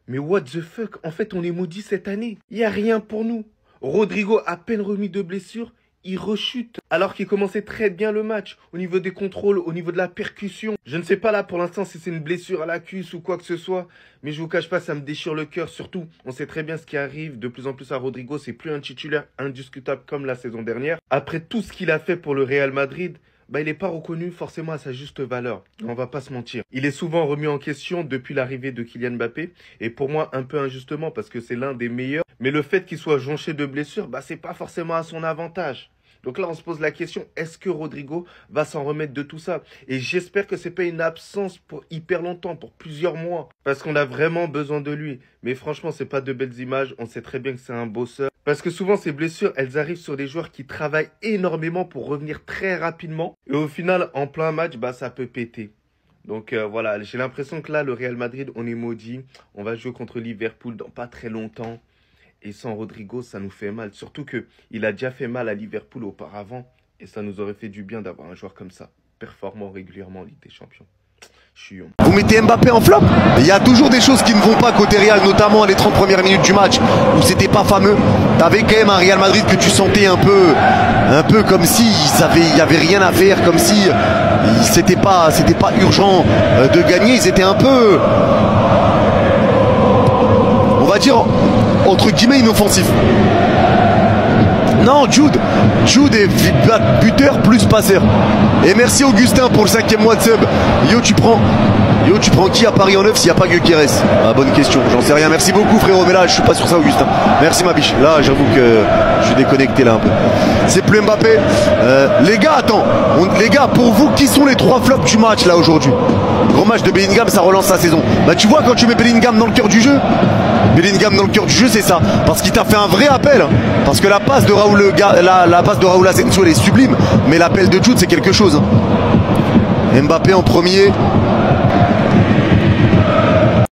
Mais what the fuck? En fait, on est maudit cette année. Il n'y a rien pour nous. Rodrigo, à peine remis de blessure, il rechute. Alors qu'il commençait très bien le match. Au niveau des contrôles, au niveau de la percussion. Je ne sais pas là pour l'instant si c'est une blessure à la cuisse ou quoi que ce soit. Mais je vous cache pas, ça me déchire le cœur. Surtout, on sait très bien ce qui arrive de plus en plus à Rodrigo. C'est plus un titulaire indiscutable comme la saison dernière. Après tout ce qu'il a fait pour le Real Madrid, il n'est pas reconnu forcément à sa juste valeur. On va pas se mentir. Il est souvent remis en question depuis l'arrivée de Kylian Mbappé. Et pour moi, un peu injustement parce que c'est l'un des meilleurs. Mais le fait qu'il soit jonché de blessures, c'est pas forcément à son avantage. Donc là, on se pose la question, est-ce que Rodrigo va s'en remettre de tout ça? Et j'espère que c'est pas une absence pour hyper longtemps, pour plusieurs mois. Parce qu'on a vraiment besoin de lui. Mais franchement, c'est pas de belles images. On sait très bien que c'est un bosseur. Parce que souvent, ces blessures, elles arrivent sur des joueurs qui travaillent énormément pour revenir très rapidement. Et au final, en plein match, ça peut péter. Donc voilà, j'ai l'impression que là, le Real Madrid, on est maudit. On va jouer contre Liverpool dans pas très longtemps. Et sans Rodrigo, ça nous fait mal. Surtout qu'il a déjà fait mal à Liverpool auparavant. Et ça nous aurait fait du bien d'avoir un joueur comme ça, performant régulièrement en Ligue des Champions. Vous mettez Mbappé en flop. Il y a toujours des choses qui ne vont pas côté Real, notamment les 30 premières minutes du match où c'était pas fameux. T'avais quand même un Real Madrid que tu sentais un peu comme si il y avait rien à faire, comme si c'était pas urgent de gagner. Ils étaient un peu, on va dire, entre guillemets, inoffensifs. Non, Jude est buteur plus passeur. Et merci Augustin pour le 5e mois de sub. Yo, tu prends qui à Paris en neuf s'il n'y a pas Gyökeres? Bonne question, j'en sais rien. Merci beaucoup frérot, mais là je suis pas sur ça Augustin. Merci ma biche. Là j'avoue que je suis déconnecté là un peu. C'est plus Mbappé. Les gars, attends. Les gars, pour vous, qui sont les 3 flops du match là aujourd'hui? Gros match de Bellingham, ça relance sa saison. Tu vois, quand tu mets Bellingham dans le cœur du jeu, c'est ça. Parce qu'il t'a fait un vrai appel. Hein. Parce que la passe de Raúl Asensio elle est sublime. Mais l'appel de Jude c'est quelque chose. Hein. Mbappé en premier.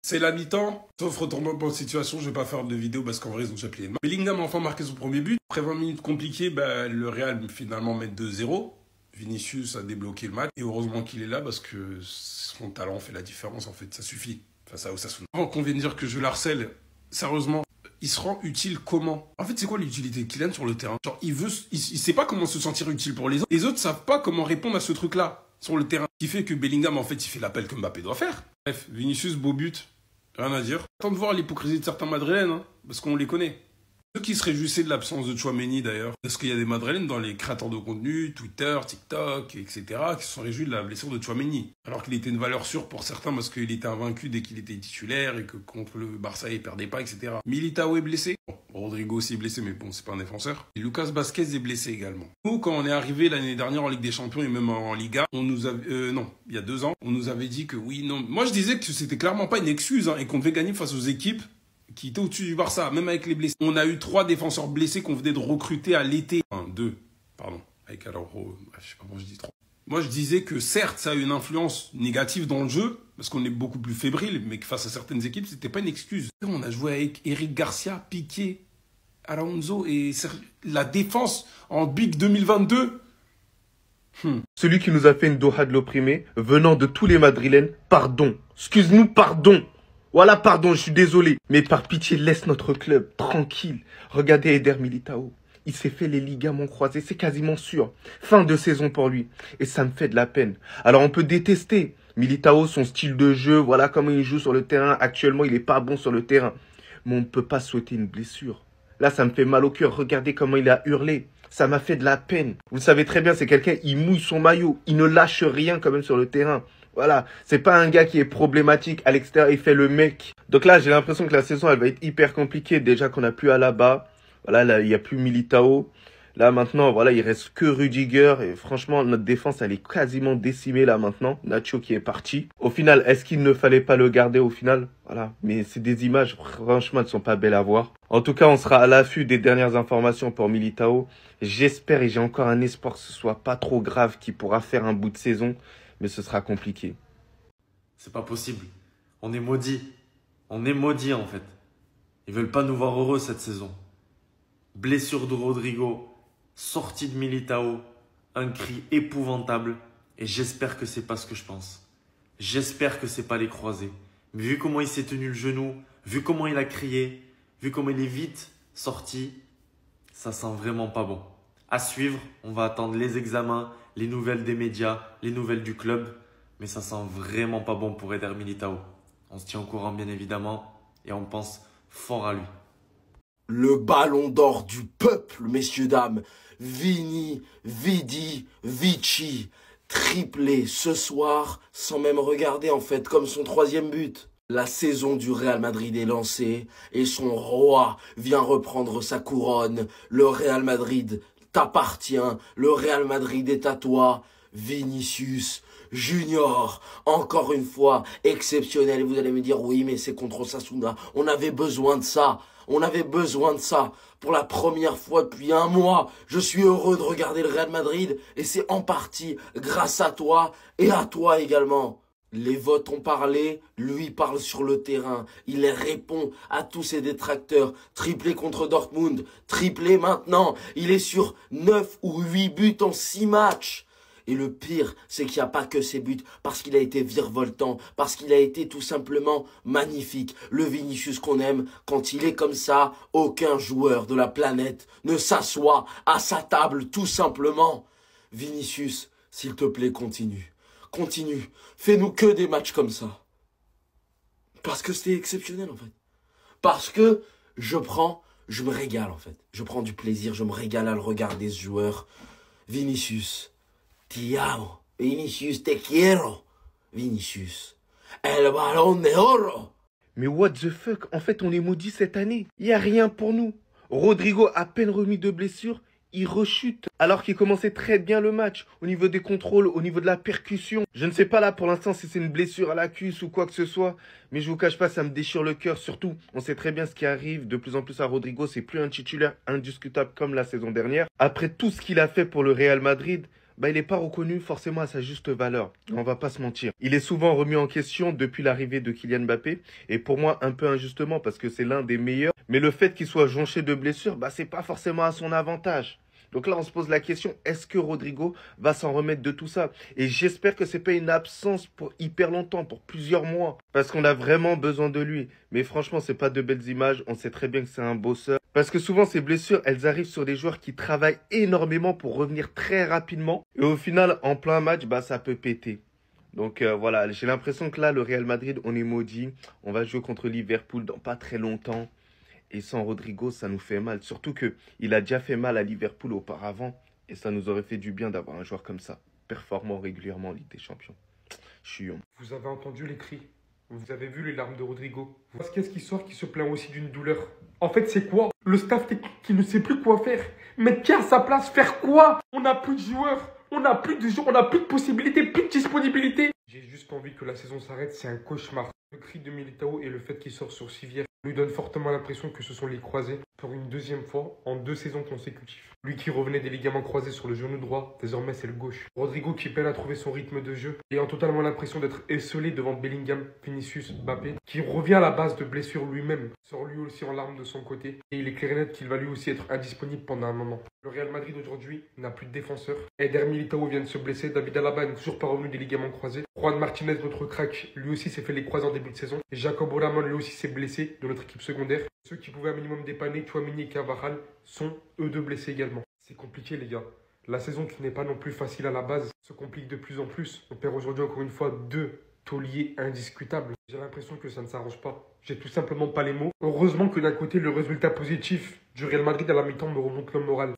C'est la mi-temps, sauf retournement de situation, je vais pas faire de vidéo parce qu'en vrai ils ont déjà plié. Bellingham a enfin marqué son premier but. Après 20 minutes compliquées, le Real finalement met 2-0. Vinicius a débloqué le match. Et heureusement qu'il est là parce que son talent fait la différence en fait, ça suffit. Face à Osasuna. Avant qu'on vienne dire que je l'harcèle, sérieusement, il se rend utile comment? En fait, c'est quoi l'utilité de Kylian sur le terrain? Genre, il sait pas comment se sentir utile pour les autres. Les autres savent pas comment répondre à ce truc-là sur le terrain. Ce qui fait que Bellingham, en fait, il fait l'appel que Mbappé doit faire. Bref, Vinicius, beau but. Rien à dire. Attends de voir l'hypocrisie de certains Madrilènes, hein, parce qu'on les connaît. Ceux qui se réjouissaient de l'absence de Tchouaméni d'ailleurs, parce qu'il y a des Madrilènes dans les créateurs de contenu, Twitter, TikTok, etc., qui se sont réjouis de la blessure de Tchouaméni. Alors qu'il était une valeur sûre pour certains parce qu'il était invaincu dès qu'il était titulaire et que contre le Barça il perdait pas, etc. Militao est blessé. Bon, Rodrigo aussi est blessé, mais bon, c'est pas un défenseur. Et Lucas Vázquez est blessé également. Nous, quand on est arrivé l'année dernière en Ligue des Champions et même en Liga, on nous avait, non, il y a 2 ans, on nous avait dit que oui, non. Moi, je disais que c'était clairement pas une excuse hein, et qu'on devait gagner face aux équipes qui était au-dessus du Barça, même avec les blessés. On a eu 3 défenseurs blessés qu'on venait de recruter à l'été. 2, pardon. Avec Araujo, je sais pas comment je dis 3. Moi, je disais que certes, ça a eu une influence négative dans le jeu, parce qu'on est beaucoup plus fébrile, mais que face à certaines équipes, c'était pas une excuse. On a joué avec Eric Garcia, Piqué, Alonso et la défense en Big 2022. Celui qui nous a fait une Doha de l'opprimé, venant de tous les Madrilènes, pardon. Excuse-nous, pardon. Voilà, pardon, je suis désolé. Mais par pitié, laisse notre club tranquille. Regardez Eder Militao. Il s'est fait les ligaments croisés, c'est quasiment sûr. Fin de saison pour lui. Et ça me fait de la peine. Alors on peut détester Militao, son style de jeu, voilà comment il joue sur le terrain. Actuellement, il n'est pas bon sur le terrain. Mais on ne peut pas souhaiter une blessure. Là, ça me fait mal au cœur. Regardez comment il a hurlé. Ça m'a fait de la peine. Vous le savez très bien, c'est quelqu'un, il mouille son maillot. Il ne lâche rien quand même sur le terrain. Voilà, c'est pas un gars qui est problématique à l'extérieur, il fait le mec. Donc là, j'ai l'impression que la saison, elle va être hyper compliquée. Déjà qu'on n'a plus Alaba, voilà, là, il n'y a plus Militao. Là, maintenant, voilà, il reste que Rudiger. Et franchement, notre défense, elle est quasiment décimée là maintenant. Nacho qui est parti. Au final, est-ce qu'il ne fallait pas le garder au final? Voilà, mais c'est des images, franchement, elles ne sont pas belles à voir. En tout cas, on sera à l'affût des dernières informations pour Militao. J'espère et j'ai encore un espoir que ce soit pas trop grave, qu'il pourra faire un bout de saison. Mais ce sera compliqué. C'est pas possible. On est maudits. On est maudits en fait. Ils veulent pas nous voir heureux cette saison. Blessure de Rodrigo, sortie de Militao, un cri épouvantable. Et j'espère que c'est pas ce que je pense. J'espère que c'est pas les croisés. Mais vu comment il s'est tenu le genou, vu comment il a crié, vu comment il est vite sorti, ça sent vraiment pas bon. À suivre, on va attendre les examens, les nouvelles des médias, les nouvelles du club. Mais ça sent vraiment pas bon pour Eder Militao. On se tient au courant bien évidemment et on pense fort à lui. Le ballon d'or du peuple, messieurs, dames. Vini, Vidi, Vici. Triplé ce soir, sans même regarder en fait, comme son 3e but. La saison du Real Madrid est lancée et son roi vient reprendre sa couronne. Le Real Madrid t'appartient, le Real Madrid est à toi. Vinicius Junior, encore une fois, exceptionnel. Et vous allez me dire, oui, mais c'est contre Osasuna. On avait besoin de ça. On avait besoin de ça. Pour la première fois depuis un mois, je suis heureux de regarder le Real Madrid. Et c'est en partie grâce à toi et à toi également. Les votes ont parlé, lui parle sur le terrain. Il répond à tous ses détracteurs. Triplé contre Dortmund, triplé maintenant. Il est sur 9 ou 8 buts en 6 matchs. Et le pire, c'est qu'il n'y a pas que ses buts, parce qu'il a été virevoltant, parce qu'il a été tout simplement magnifique. Le Vinicius qu'on aime, quand il est comme ça, aucun joueur de la planète ne s'assoit à sa table, tout simplement. Vinicius, s'il te plaît, continue. Continue. Fais-nous que des matchs comme ça. Parce que c'était exceptionnel, en fait. Parce que je me régale, en fait. Je prends du plaisir, je me régale à le regarder, ce joueur. Vinicius. Ti amo. Vinicius, te quiero. Vinicius. El balón de oro. Mais what the fuck? En fait, on est maudit cette année. Il n'y a rien pour nous. Rodrigo, à peine remis de blessure, il rechute. Alors qu'il commençait très bien le match. Au niveau des contrôles, au niveau de la percussion. Je ne sais pas là pour l'instant si c'est une blessure à la cuisse ou quoi que ce soit. Mais je vous cache pas, ça me déchire le cœur. Surtout, on sait très bien ce qui arrive de plus en plus à Rodrigo. C'est plus un titulaire indiscutable comme la saison dernière. Après tout ce qu'il a fait pour le Real Madrid, il n'est pas reconnu forcément à sa juste valeur. On va pas se mentir. Il est souvent remis en question depuis l'arrivée de Kylian Mbappé. Et pour moi, un peu injustement parce que c'est l'un des meilleurs. Mais le fait qu'il soit jonché de blessures, c'est pas forcément à son avantage. Donc là, on se pose la question, est-ce que Rodrigo va s'en remettre de tout ça? Et j'espère que c'est pas une absence pour hyper longtemps, pour plusieurs mois. Parce qu'on a vraiment besoin de lui. Mais franchement, c'est pas de belles images. On sait très bien que c'est un bosseur. Parce que souvent, ces blessures, elles arrivent sur des joueurs qui travaillent énormément pour revenir très rapidement. Et au final, en plein match, ça peut péter. Donc voilà, j'ai l'impression que là, le Real Madrid, on est maudit. On va jouer contre Liverpool dans pas très longtemps. Et sans Rodrigo, ça nous fait mal. Surtout qu'il a déjà fait mal à Liverpool auparavant. Et ça nous aurait fait du bien d'avoir un joueur comme ça, performant régulièrement en Ligue des Champions. Chiant. Vous avez entendu les cris. Vous avez vu les larmes de Rodrigo. Parce qu'est-ce qui sort qui se plaint aussi d'une douleur? En fait, c'est quoi? Le staff technique qui ne sait plus quoi faire. Mais qui à sa place faire quoi? On n'a plus de joueurs. On n'a plus de joueurs. On n'a plus de possibilités, plus de disponibilité. J'ai juste envie que la saison s'arrête. C'est un cauchemar. Le cri de Militao et le fait qu'il sort sur civière lui donne fortement l'impression que ce sont les croisés pour une deuxième fois en 2 saisons consécutives. Lui qui revenait des ligaments croisés sur le genou droit, désormais c'est le gauche. Rodrigo qui peine à trouver son rythme de jeu, ayant totalement l'impression d'être esselé devant Bellingham, Vinicius, Mbappé, qui revient à la base de blessure lui-même, sort lui aussi en larmes de son côté, et il est clair et net qu'il va lui aussi être indisponible pendant un moment. Le Real Madrid aujourd'hui n'a plus de défenseur. Eder Militao vient de se blesser, David Alaba n'est toujours pas revenu des ligaments croisés. Juan Martinez, notre crack, lui aussi s'est fait les croisés en début de saison. Et Jacob Oramon lui aussi s'est blessé de notre équipe secondaire. Ceux qui pouvaient un minimum dépanner, Tchouaméni et Carvajal, sont eux deux blessés également. C'est compliqué les gars. La saison qui n'est pas non plus facile à la base se complique de plus en plus. On perd aujourd'hui encore une fois 2 tauliers indiscutables. J'ai l'impression que ça ne s'arrange pas. J'ai tout simplement pas les mots. Heureusement que d'un côté, le résultat positif du Real Madrid à la mi-temps me remonte le moral.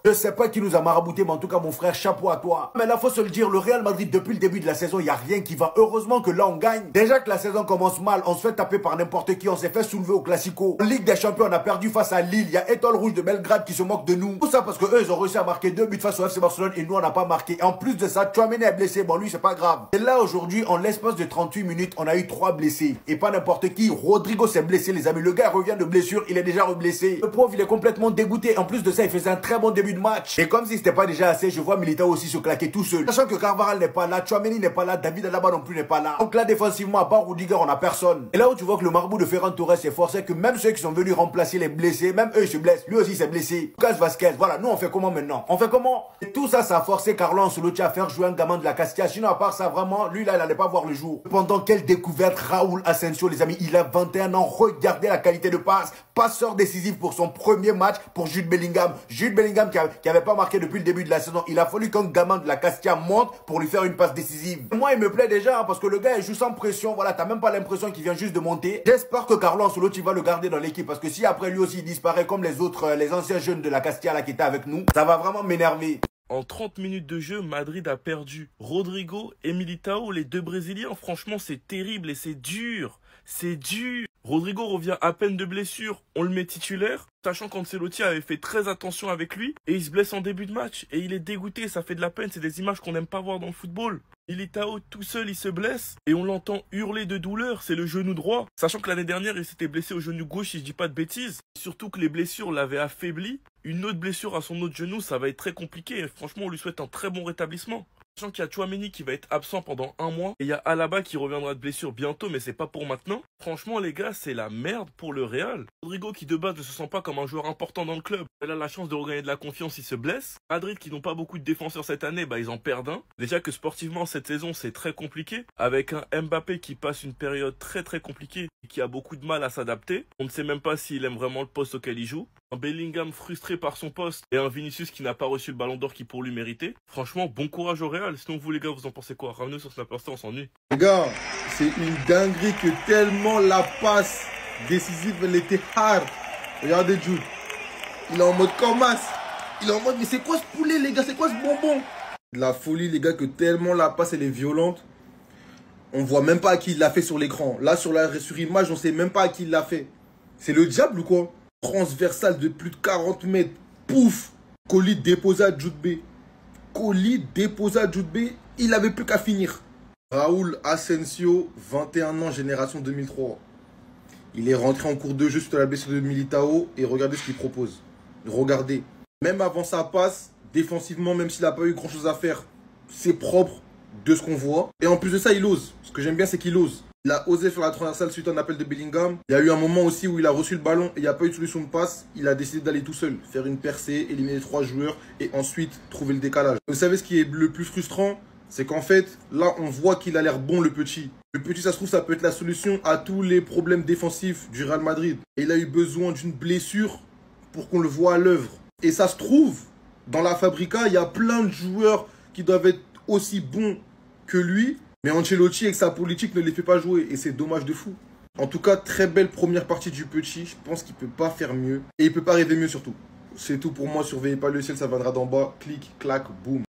Je sais pas qui nous a marabouté, mais en tout cas, mon frère, chapeau à toi. Mais là, faut se le dire, le Real Madrid, depuis le début de la saison, il n'y a rien qui va. Heureusement que là, on gagne. Déjà que la saison commence mal, on se fait taper par n'importe qui, on s'est fait soulever au Classico. En Ligue des Champions, on a perdu face à Lille. Il y a Étoile Rouge de Belgrade qui se moque de nous. Tout ça parce que eux, ils ont réussi à marquer 2 buts face au FC Barcelone et nous, on n'a pas marqué. Et en plus de ça, Tchouaméni est blessé. Bon, lui, c'est pas grave. Et là, aujourd'hui, en l'espace de 38 minutes, on a eu 3 blessés. Et pas n'importe qui. Rodrigo s'est blessé, les amis. Le gars revient de blessure, il est déjà reblessé. Le pauvre, il est complètement dégoûté. En plus de ça, il faisait un très bon début de de match. Et comme si c'était pas déjà assez, je vois Militao aussi se claquer tout seul. Sachant que Carvajal n'est pas là, Tchouaméni n'est pas là, David Alaba non plus n'est pas là. Donc là, défensivement, à part Rudiger, on a personne. Et là où tu vois que le marabout de Ferran Torres est fort, c'est que même ceux qui sont venus remplacer les blessés, même eux ils se blessent. Lui aussi s'est blessé. Lucas Vazquez, voilà, nous on fait comment maintenant? On fait comment? Et tout ça, ça a forcé Carlo Ancelotti à faire jouer un gamin de la Castilla. Sinon, à part ça, vraiment, lui là, il allait pas voir le jour. Pendant quelle découverte, Raúl Asensio, les amis, il a 21 ans. Regardez la qualité de passe. Passeur décisif pour son premier match pour Jude Bellingham. Jude Bellingham qui avait pas marqué depuis le début de la saison. Il a fallu qu'un gamin de la Castilla monte pour lui faire une passe décisive. Moi, il me plaît déjà parce que le gars, il joue sans pression. Voilà, t'as même pas l'impression qu'il vient juste de monter. J'espère que Carlo Ancelotti va le garder dans l'équipe parce que si après lui aussi il disparaît comme les autres, les anciens jeunes de la Castilla là qui étaient avec nous, ça va vraiment m'énerver. En 30 minutes de jeu, Madrid a perdu Rodrigo et Militao, les deux Brésiliens. Franchement, c'est terrible et c'est dur. C'est dur. Rodrigo revient à peine de blessure, on le met titulaire, sachant qu'Ancelotti avait fait très attention avec lui, et il se blesse en début de match, et il est dégoûté, ça fait de la peine, c'est des images qu'on n'aime pas voir dans le football. Militao tout seul, il se blesse, et on l'entend hurler de douleur, c'est le genou droit, sachant que l'année dernière, il s'était blessé au genou gauche, si je dis pas de bêtises, surtout que les blessures l'avaient affaibli, une autre blessure à son autre genou, ça va être très compliqué, et franchement, on lui souhaite un très bon rétablissement. Sachant qu'il y a Tchouaméni qui va être absent pendant 1 mois. Et il y a Alaba qui reviendra de blessure bientôt, mais c'est pas pour maintenant. Franchement, les gars, c'est la merde pour le Real. Rodrigo qui de base ne se sent pas comme un joueur important dans le club. Il a la chance de regagner de la confiance, il se blesse. Madrid qui n'ont pas beaucoup de défenseurs cette année, bah ils en perdent un. Déjà que sportivement, cette saison, c'est très compliqué. Avec un Mbappé qui passe une période très très compliquée et qui a beaucoup de mal à s'adapter. On ne sait même pas s'il aime vraiment le poste auquel il joue. Un Bellingham frustré par son poste et un Vinicius qui n'a pas reçu le ballon d'or qui pour lui méritait. Franchement, bon courage au Real. Sinon, vous les gars, vous en pensez quoi? Ramenez sur Snapper, on s'ennuie. Les gars, c'est une dinguerie que tellement la passe décisive, elle était hard. Regardez Jude. Il est en mode Cormas. Il est en mode, mais c'est quoi ce poulet, les gars? C'est quoi ce bonbon? De la folie, les gars, que tellement la passe, elle est violente. On voit même pas à qui il l'a fait sur l'écran. Là, sur image, on sait même pas à qui il l'a fait. C'est le diable ou quoi? Transversal de plus de 40 mètres. Pouf! Colis déposé à Jude B. Colis déposé à Jude B. Il n'avait plus qu'à finir. Raúl Asensio, 21 ans, génération 2003. Il est rentré en cours de jeu suite à la blessure de Militao. Et regardez ce qu'il propose. Regardez. Même avant sa passe, défensivement, même s'il n'a pas eu grand chose à faire, c'est propre de ce qu'on voit. Et en plus de ça, il ose. Ce que j'aime bien, c'est qu'il ose. Il a osé faire la transversale suite à un appel de Bellingham. Il y a eu un moment aussi où il a reçu le ballon et il n'y a pas eu de solution de passe. Il a décidé d'aller tout seul, faire une percée, éliminer 3 joueurs et ensuite trouver le décalage. Vous savez ce qui est le plus frustrant? C'est qu'en fait, là, on voit qu'il a l'air bon, le petit. Le petit, ça se trouve, ça peut être la solution à tous les problèmes défensifs du Real Madrid. Et il a eu besoin d'une blessure pour qu'on le voit à l'œuvre. Et ça se trouve, dans la Fabrica, il y a plein de joueurs qui doivent être aussi bons que lui. Mais Ancelotti, avec sa politique, ne les fait pas jouer. Et c'est dommage de fou. En tout cas, très belle première partie du petit. Je pense qu'il ne peut pas faire mieux. Et il ne peut pas rêver mieux surtout. C'est tout pour moi. Surveillez pas le ciel, ça viendra d'en bas. Clic, clac, boum.